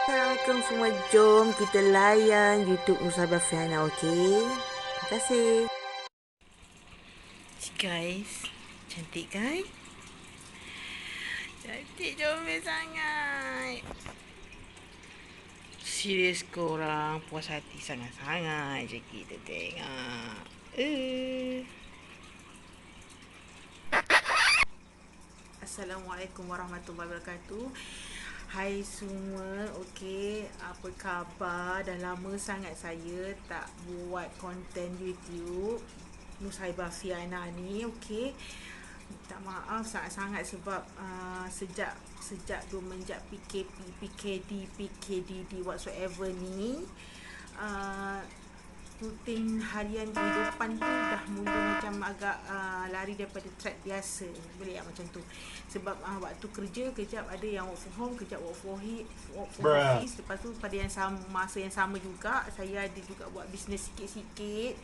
Assalamualaikum semua, jom kita layan YouTube Nusabah Fiana, okey? Terima kasih. Guys, cantik kan? Cantik comel sangat. Serius korang puas hati sangat-sangat je kita tengok. Assalamualaikum warahmatullahi wabarakatuh. Hai semua, okey, apa khabar? Dah lama sangat saya tak buat konten YouTube Nusaibah Fiana ni, okey. Minta maaf sangat-sangat sebab sejak semenjak PKP, PKD whatsoever ni, rutin harian kehidupan tu dah mula macam agak lari daripada track biasa. Boleh tak macam tu? Sebab waktu kerja, kejap ada yang work from home, kejap work from office. Lepas tu pada yang sama, masa yang sama juga saya ada juga buat bisnes sikit-sikit.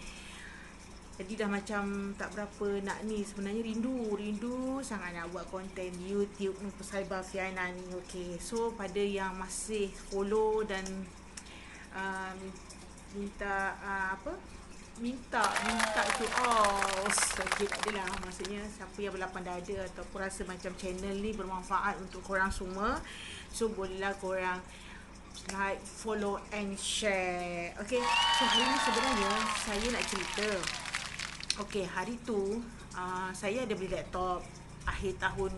Jadi dah macam tak berapa nak ni. Sebenarnya rindu sangat nak buat konten YouTube Nusaibah Fiana ni. Okay, so pada yang masih follow dan minta to all. Okay, tak adalah, maksudnya siapa yang berlapang dada ataupun rasa macam channel ni bermanfaat untuk korang semua, so bolehlah korang like, follow and share. Okay, so hari ni sebenarnya saya nak cerita. Okay, hari tu saya ada beli laptop akhir tahun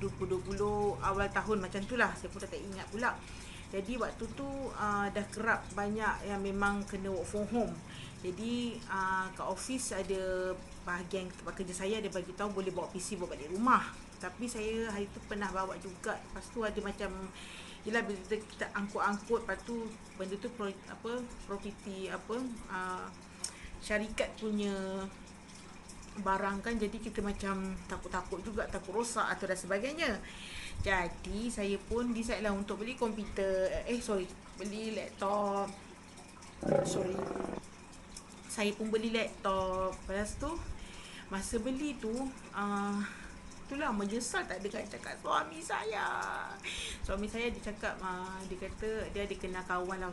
2020, awal tahun macam tu lah, saya pun dah tak ingat pula. Jadi waktu tu dah kerap banyak yang memang kena work from home. Jadi kat office ada bahagian tempat kerja saya ada bagi tahu boleh bawa PC bawa balik rumah. Tapi saya hari tu pernah bawa juga. Lepas tu ada macam, yelah, bila kita angkut-angkut, lepas tu benda tu property syarikat punya barang kan, jadi kita macam takut-takut juga, takut rosak atau dan sebagainya. Jadi saya pun decide lah untuk beli komputer, beli laptop. Saya pun beli laptop. Lepas tu masa beli tu itulah menyesal tak ada cakap suami saya. Suami saya dia cakap, dia kata dia ada kenal kawan lah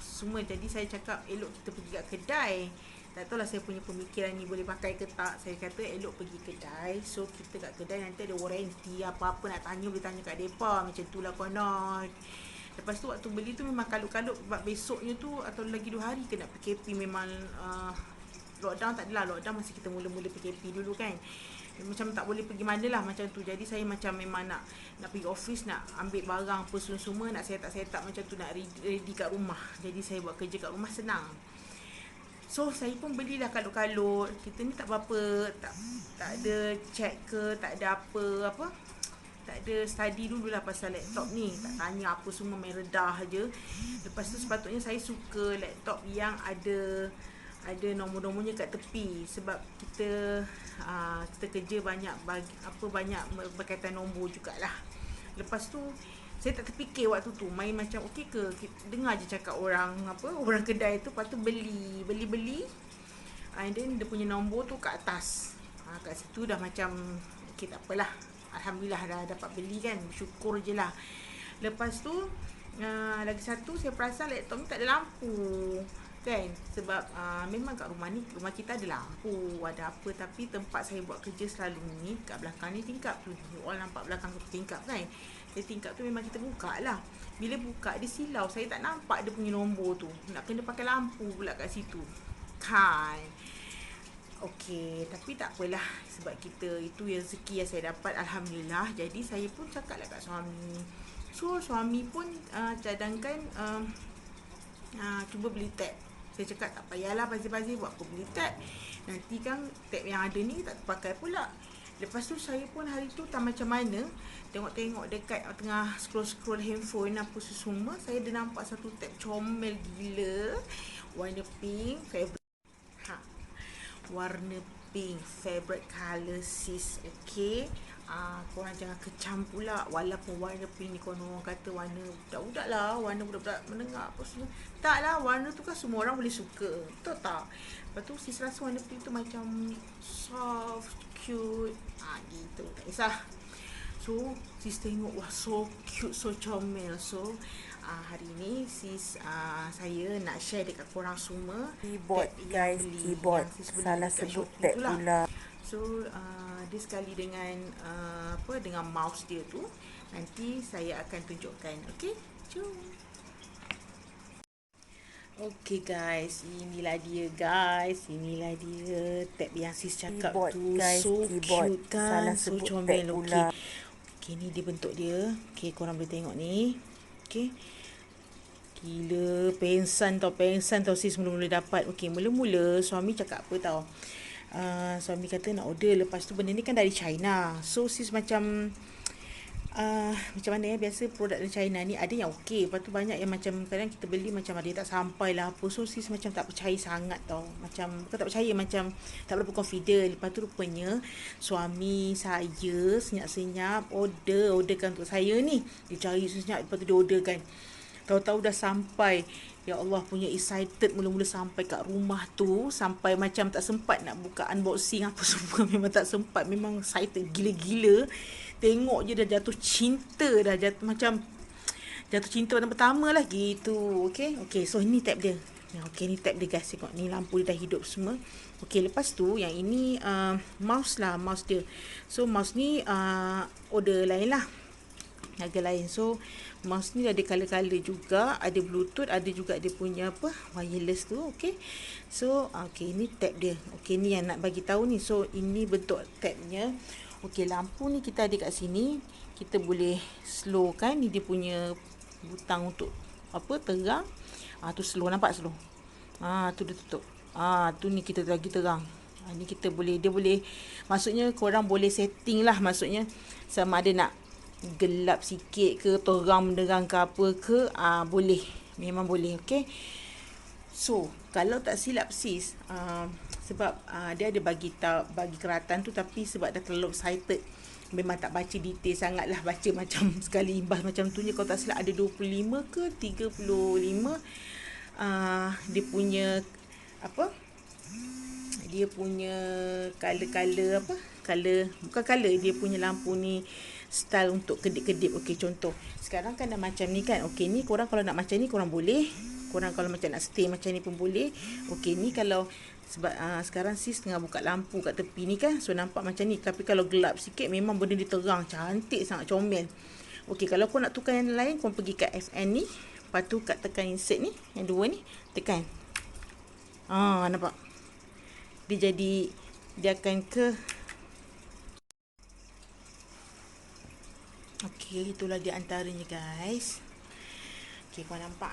semua. Jadi saya cakap elok kita pergi kat kedai. Tak tahulah saya punya pemikiran ni boleh pakai ke tak. Saya kata elok pergi kedai. So kita kat kedai nanti ada warranty, apa-apa nak tanya boleh tanya kat depa. Macam tu lah konon. Lepas tu waktu beli tu memang kalut-kalut sebab besoknya tu atau lagi 2 hari kena PKP. Memang lockdown tak adalah. Lockdown masih kita mula-mula PKP dulu kan. Macam tak boleh pergi mana lah macam tu. Jadi saya macam memang nak pergi office, nak ambil barang apa semua, nak set up macam tu, nak ready kat rumah. Jadi saya buat kerja kat rumah senang. So saya pun belilah kalut-kalut. Kita ni tak apa-apa, tak ada check ke, tak ada apa, tak ada study dululah pasal laptop ni. Tak tanya apa semua, main redah je. Lepas tu sepatutnya saya suka laptop yang ada nombor-nombornya kat tepi. Sebab kita kerja banyak banyak berkaitan nombor jugalah. Lepas tu saya tak terfikir waktu tu, main macam okey ke, dengar je cakap orang kedai tu. Lepas tu beli and then dia punya nombor tu kat atas. Kat situ dah macam okey, tak apalah, alhamdulillah dah dapat beli kan, bersyukur je lah. Lepas tu lagi satu, saya perasan laptop ni tak ada lampu kan. Sebab memang kat rumah kita ada lampu, ada apa, tapi tempat saya buat kerja selalu ni kat belakang ni tingkap tu. Orang nampak belakang tu tingkap kan. Jadi tingkap tu memang kita buka lah. Bila buka dia silau, saya tak nampak dia punya nombor tu. Nak kena pakai lampu pula kat situ kan. Okey, tapi tak apalah, sebab kita itu rezeki yang saya dapat, alhamdulillah. Jadi saya pun cakap lah kat suami. So suami pun cadangkan cuba beli tab. Saya cakap tak payahlah pazir-pazir buat apa beli tab. Nanti kan tab yang ada ni tak terpakai pula. Lepas tu saya pun hari tu tak macam mana, tengok-tengok dekat tengah scroll handphone apa semua, saya ada nampak satu tab comel gila, warna pink, warna pink, favorite colour sis. Okay, korang jangan kecam pula. Walaupun warna pink ni korang orang kata warna budak-budak lah, warna budak-budak menengah apa semua. Tak lah, warna tu kan semua orang boleh suka, betul tak? Lepas tu sis rasa warna pink tu macam soft, cute, gitu, tak kisah. So sis tengok, wah so cute, so comel. So hari ni sis saya nak share dekat korang semua Keyboard tab yang guys, beli, keyboard. yang sis beli Salah dekat sebut Shopee tab tu lah. pula. So dia sekali dengan dengan mouse dia tu, nanti saya akan tunjukkan. Okay, jom. Okay guys, inilah dia guys. Inilah dia tab yang sis cakap Keyboard tu. guys, So keyboard. cute kan, Salah so sebut comel. tab pula. Okay, ni dia bentuk dia. Okay, korang boleh tengok ni. Okay, gila, pengsan tau sis mula-mula dapat. Okay, mula-mula suami cakap apa tau, suami kata nak order. Lepas tu benda ni kan dari China. So sis macam macam mana ya, biasa produk dari China ni ada yang okey, lepas tu banyak yang macam kadang kita beli macam ada yang tak sampai lah apa. So sis macam tak percaya sangat tau, macam bukan tak percaya, macam tak berapa confident. Lepas tu rupanya suami saya senyap-senyap orderkan untuk saya ni. Dia cari senyap, lepas tu dia orderkan. Tahu-tahu dah sampai. Ya Allah, punya excited mula-mula sampai kat rumah tu, sampai macam tak sempat nak buka unboxing apa semua. Memang tak sempat, memang excited gila-gila. Tengok je dah jatuh cinta, dah jatuh macam jatuh cinta pada pertama lah gitu. Okay, so ini tab dia. Okay, ni tab dia guys. Tengok ni lampu dia dah hidup semua. Okay, lepas tu yang ini mouse lah, mouse dia. So mouse ni order lain lah, harga lain. So mouse ni ada color-color juga, ada bluetooth, ada juga dia punya apa, wireless tu. Okay, so okay, ni tab dia. Okay, ni yang nak bagi tahu ni. So ini bentuk tabnya. Okay, lampu ni kita ada kat sini, kita boleh slow kan. Ni dia punya butang untuk apa, terang. Tu slow, nampak slow. Tu dia tutup. Tu ni kita lagi terang. Ni kita boleh, dia boleh, maksudnya korang boleh setting lah, maksudnya sama ada nak gelap sikit ke, terang menderang ke apa ke, boleh, memang boleh. Okay, so kalau tak silap sis, sebab dia ada bagi keratan tu, tapi sebab dah terlalu excited, memang tak baca detail sangat lah. Baca macam sekali imbas macam tu je. Kalau tak silap ada 25 ke 35 dia punya apa, dia punya color apa, color, bukan color, dia punya lampu ni style untuk kedip-kedip. Okey, contoh sekarang kan dah macam ni kan. Okey, ni korang kalau nak macam ni korang boleh, korang kalau macam nak stay macam ni pun boleh. Okey, ni kalau sebab sekarang sis tengah buka lampu kat tepi ni kan, so nampak macam ni. Tapi kalau gelap sikit memang benda dia terang, cantik sangat, comel. Okey, kalau kau nak tukar yang lain, kau pergi kat FN ni, lepas tu kat tekan insert ni, yang dua ni, tekan. Nampak? Dia jadi, dia akan ke. Okey, itulah dia antaranya guys. Okey, kau nampak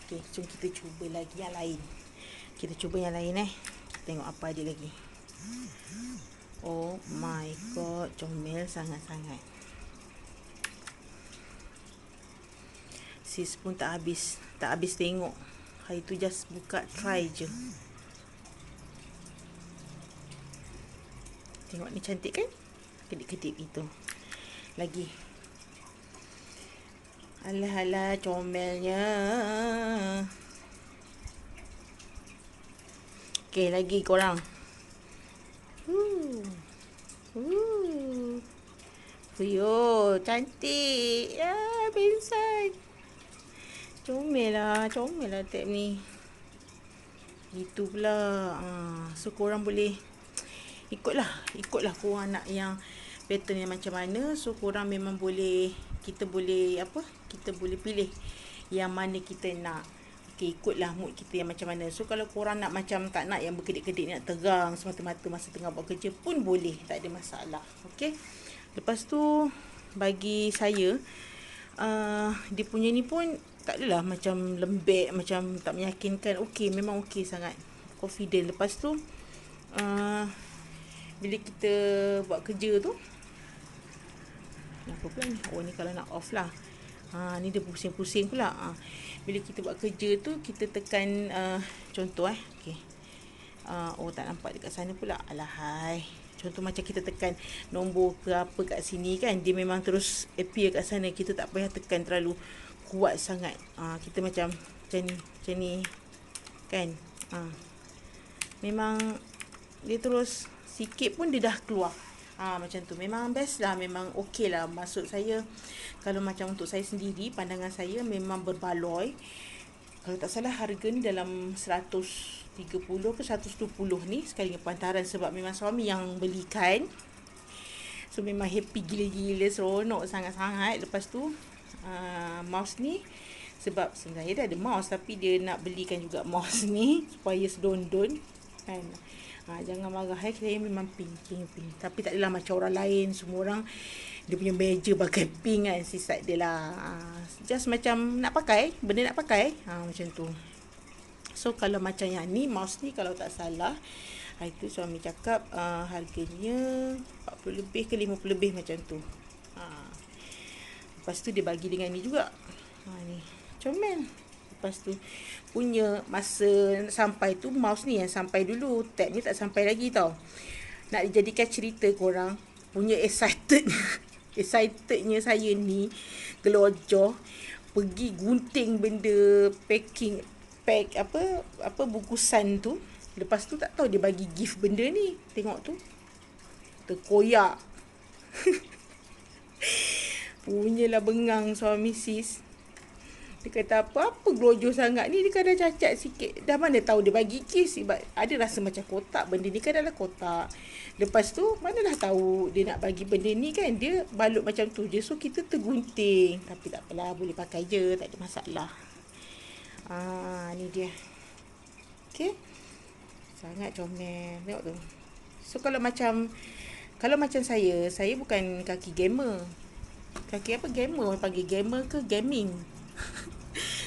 Okey, jom kita cuba lagi yang lain. Kita cuba yang lain Kita tengok apa ada lagi. Oh my god, comel sangat-sangat. Sis pun tak habis tengok. Hari tu just buka try je. Tengok ni cantik kan? Kedip-kedip itu. Lagi. Alah comelnya. Okey, lagi korang. Fuyo, cantik. Pengsan. Comel lah tab ni. Itu pula. So korang boleh ikutlah korang nak yang pattern yang macam mana. So korang memang boleh, kita boleh pilih yang mana kita nak. Okey, ikutlah mood kita yang macam mana. So kalau korang nak macam tak nak yang berkedip-kedip, nak terang semata-mata masa tengah buat kerja pun boleh, tak ada masalah. Okey, lepas tu bagi saya dia punya ni pun tak adalah macam lembek, macam tak meyakinkan. Okey, memang okey sangat, confident. Lepas tu bila kita buat kerja tu, apa pula ni? Ni kalau nak off lah. Ni dia pusing-pusing pula. Bila kita buat kerja tu, kita tekan contoh okey. Tak nampak dekat sana pula. Alahai. Contoh macam kita tekan nombor ke apa kat sini kan, dia memang terus appear kat sana. Kita tak payah tekan terlalu kuat sangat. Kita macam ni kan. Memang dia terus sikit pun dia dah keluar. Macam tu. Memang best lah. Memang okey lah. Maksud saya, kalau macam untuk saya sendiri, pandangan saya memang berbaloi. Kalau tak salah harga ni dalam 130 ke 120 ni sekali dengan pantaran, sebab memang suami yang belikan. So memang happy gila-gila, seronok sangat-sangat. Lepas tu mouse ni, sebab sebenarnya dia ada mouse, tapi dia nak belikan juga mouse ni supaya sedondon kan. Jangan marah, saya memang pink. Tapi tak adalah macam orang lain. Semua orang dia punya meja pakai pink kan, sisat dia lah. Just macam nak pakai, benda nak pakai, macam tu. So kalau macam yang ni, mouse ni kalau tak salah, itu suami cakap harganya 40 lebih ke 50 lebih macam tu. Lepas tu dia bagi dengan ni juga. Ni comel. Lepas tu punya masa sampai tu, mouse ni yang sampai dulu, tab ni tak sampai lagi tau. Nak dijadikan cerita korang, punya excitednya saya ni gelojor pergi gunting benda pack apa bungkusan tu. Lepas tu tak tahu dia bagi gift benda ni. Tengok tu, terkoyak. Punyalah bengang suami sis. Dia kata apa gelojor sangat ni, dia kan dah cacat sikit. Dah mana tahu dia bagi gift, sebab ada rasa macam kotak. Benda ni kan adalah kotak. Lepas tu manalah tahu dia nak bagi benda ni kan. Dia balut macam tu je. So kita tergunting. Tapi tak apalah, boleh pakai je, tak ada masalah. Ni dia. Okay, sangat comel. Tengok tu. So kalau macam saya bukan kaki gamer. Kaki apa gamer? Orang panggil gamer ke gaming?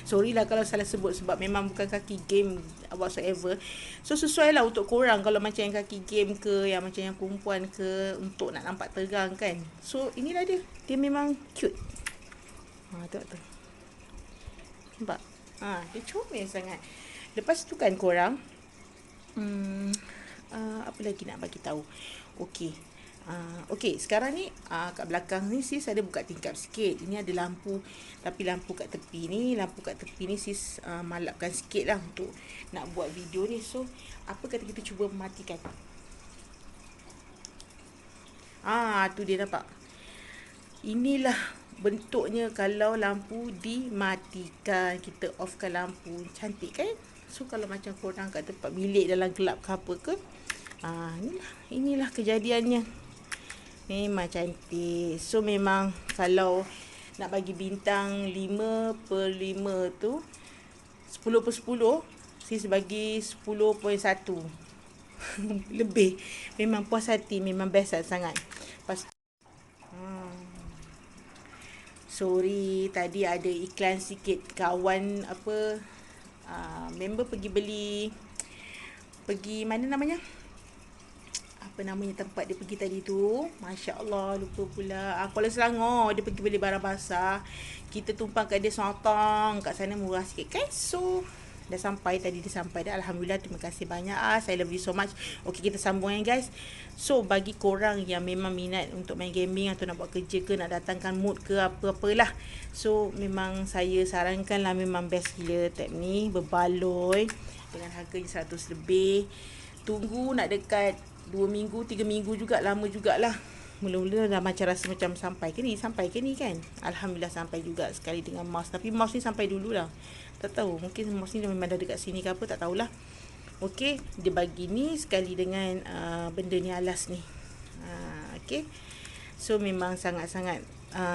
Sorry lah kalau salah sebut, sebab memang bukan kaki game whatsoever. So sesuai lah untuk korang kalau macam yang kaki game ke, yang macam yang perempuan ke, untuk nak nampak terang kan. So inilah dia. Dia memang cute. Tengok tu. Nampak? Dia comel sangat. Lepas tu kan korang, apa lagi nak bagi tahu? Okey, sekarang ni kat belakang ni sis ada buka tingkap sikit. Ini ada lampu, tapi lampu kat tepi ni sis malapkan sikit lah untuk nak buat video ni. So apa kata kita cuba matikan. Tu dia nampak. Inilah bentuknya kalau lampu dimatikan. Kita offkan lampu, cantik kan? So kalau macam korang kat tempat bilik dalam gelap ke apa ke, inilah kejadiannya. Memang cantik. So memang kalau nak bagi bintang 5/5 tu, 10/10, sis bagi 10.1. Lebih. Memang puas hati, memang best sangat. Sorry, tadi ada iklan sikit. Kawan member pergi mana namanya? Apa namanya tempat dia pergi tadi tu? Masya Allah, lupa pula. Kuala Selangor, dia pergi beli barang basah. Kita tumpang kat dia Sotong. Kat sana murah sikit kan? So dah sampai dah. Alhamdulillah, terima kasih banyak. Saya love you so much. Okay, kita sambung guys. So bagi korang yang memang minat untuk main gaming atau nak buat kerja ke, nak datangkan mood ke, apa-apalah, so memang saya sarankan lah, memang best gila tab ni. Berbaloi dengan harganya 100 lebih. Tunggu nak dekat 2 minggu, 3 minggu juga, lama jugalah. Mula-mula dah macam rasa macam sampai ke ni kan. Alhamdulillah sampai juga sekali dengan mouse. Tapi mouse ni sampai dululah. Tak tahu, mungkin mouse ni memang dah dekat sini ke apa, tak tahulah. Okey, dia bagi ni sekali dengan benda ni, alas ni. Okey. So memang sangat-sangat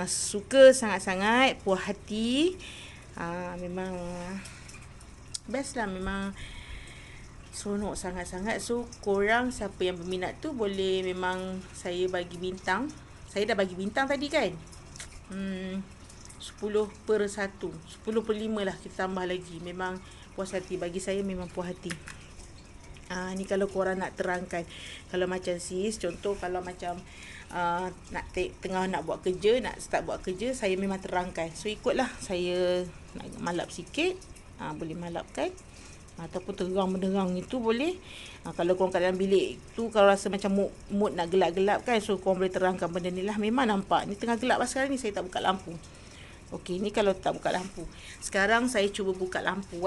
suka, sangat-sangat puas hati. Memang best lah, memang seronok sangat-sangat. So korang siapa yang berminat tu boleh, memang saya bagi bintang. Saya dah bagi bintang tadi kan. 10/1, 10/5 lah, kita tambah lagi. Memang puas hati, bagi saya memang puas hati. Ni kalau korang nak terangkan. Kalau macam sis, contoh kalau macam tengah nak buat kerja, nak start buat kerja, saya memang terangkan. So ikutlah, saya nak malap sikit, boleh malapkan. Ataupun terang menderang itu boleh. Kalau korang kat dalam bilik tu, kalau rasa macam mood nak gelap-gelap kan, so korang boleh terangkan benda ni lah. Memang nampak ni tengah gelap lah sekarang ni, saya tak buka lampu. Okey, ni kalau tak buka lampu. Sekarang saya cuba buka lampu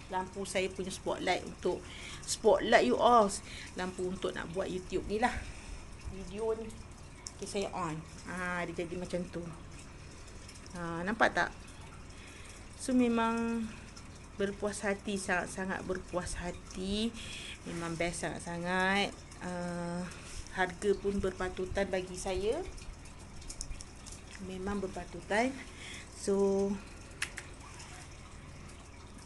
lampu saya punya spotlight, untuk spotlight you all, lampu untuk nak buat YouTube ni lah. video ni. Okay, saya on. Dia jadi macam tu. Nampak tak? So memang berpuas hati, sangat-sangat berpuas hati. Memang best sangat-sangat. Harga pun berpatutan bagi saya. Memang berpatutan. So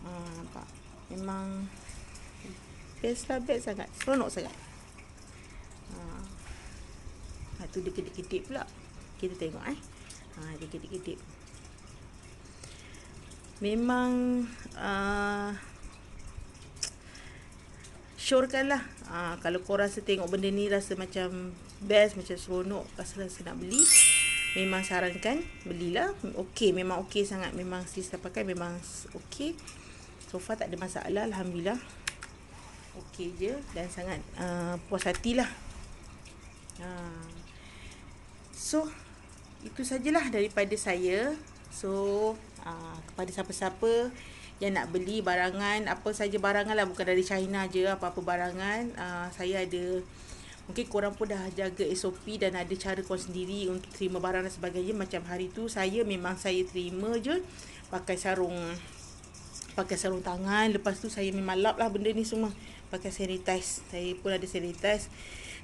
nampak? Memang best lah, best sangat. Seronok sangat. Tu dia kedip-kedip pula. Kita tengok dia kedip-kedip. Memang syorkan lah. Kalau kau rasa tengok benda ni rasa macam best, macam seronok, rasa nak beli, memang sarankan belilah. Okey, memang okey sangat. Memang sis pakai memang okey. So far tak ada masalah, alhamdulillah. Okey je dan sangat puas hatilah. So itu sajalah daripada saya. So kepada siapa-siapa yang nak beli barangan, apa saja barangan lah, bukan dari China je, apa-apa barangan, saya ada. Mungkin korang pun dah jaga SOP dan ada cara korang sendiri untuk terima barang dan sebagainya. Macam hari tu saya terima je pakai sarung tangan. Lepas tu saya memang lap lah benda ni semua pakai sanitize. Saya pun ada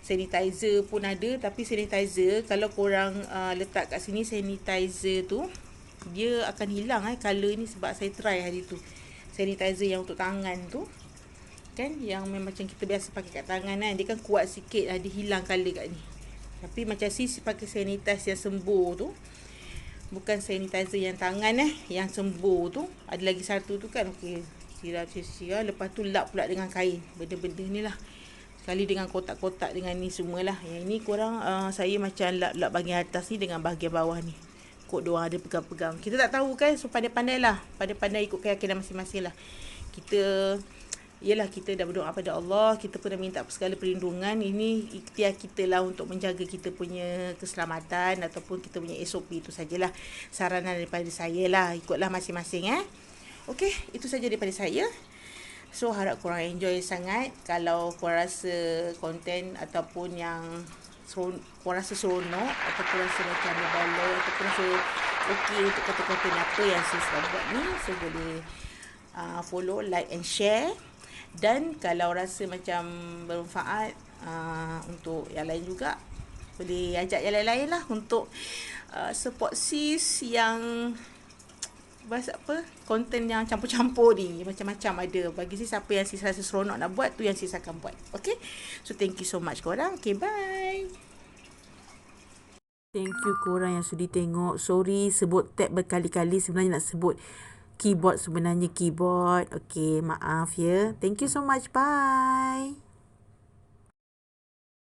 sanitizer pun ada. Tapi sanitizer kalau korang letak kat sini, sanitizer tu dia akan hilang colour ni. Sebab saya try hari tu sanitizer yang untuk tangan tu kan, yang memang macam kita biasa pakai kat tangan kan, dia kan kuat sikit, dia hilang colour kat ni. Tapi macam sis pakai sanitizer yang sembuh tu, bukan sanitizer yang tangan yang sembuh tu. Ada lagi satu tu kan, okey, siram, lepas tu lap pula dengan kain. Benda-benda ni lah, sekali dengan kotak-kotak dengan ni semualah. Yang ni korang saya macam lap bahagian atas ni dengan bahagian bawah ni. Kod diorang ada pegang-pegang. Kita tak tahu kan, so pandai-pandai lah. Pandai-pandai ikut keyakinan masing-masing lah. Kita dah berdoa pada Allah. Kita pun dah minta segala perlindungan. Ini ikhtiar kita lah untuk menjaga kita punya keselamatan ataupun kita punya SOP. Itu sajalah saranan daripada saya lah. Ikutlah masing-masing Okey, itu saja daripada saya. So harap korang enjoy sangat. Kalau korang rasa konten ataupun yang korang rasa seronok ataupun rasa macam berbaloi ataupun rasa okey untuk konten-konten apa yang saya buat ni, so boleh follow, like and share. Dan kalau rasa macam bermanfaat untuk yang lain juga, boleh ajak yang lain-lain lah untuk support sis yang bahasa konten yang campur-campur ni. Macam-macam ada. Bagi sis apa yang sis rasa seronok nak buat, tu yang sis akan buat. Okay, so thank you so much korang. Okay, bye. Thank you korang yang sudi tengok. Sorry sebut tab berkali-kali, sebenarnya nak sebut keyboard, sebenarnya keyboard. Okay, maaf ya. Thank you so much. Bye.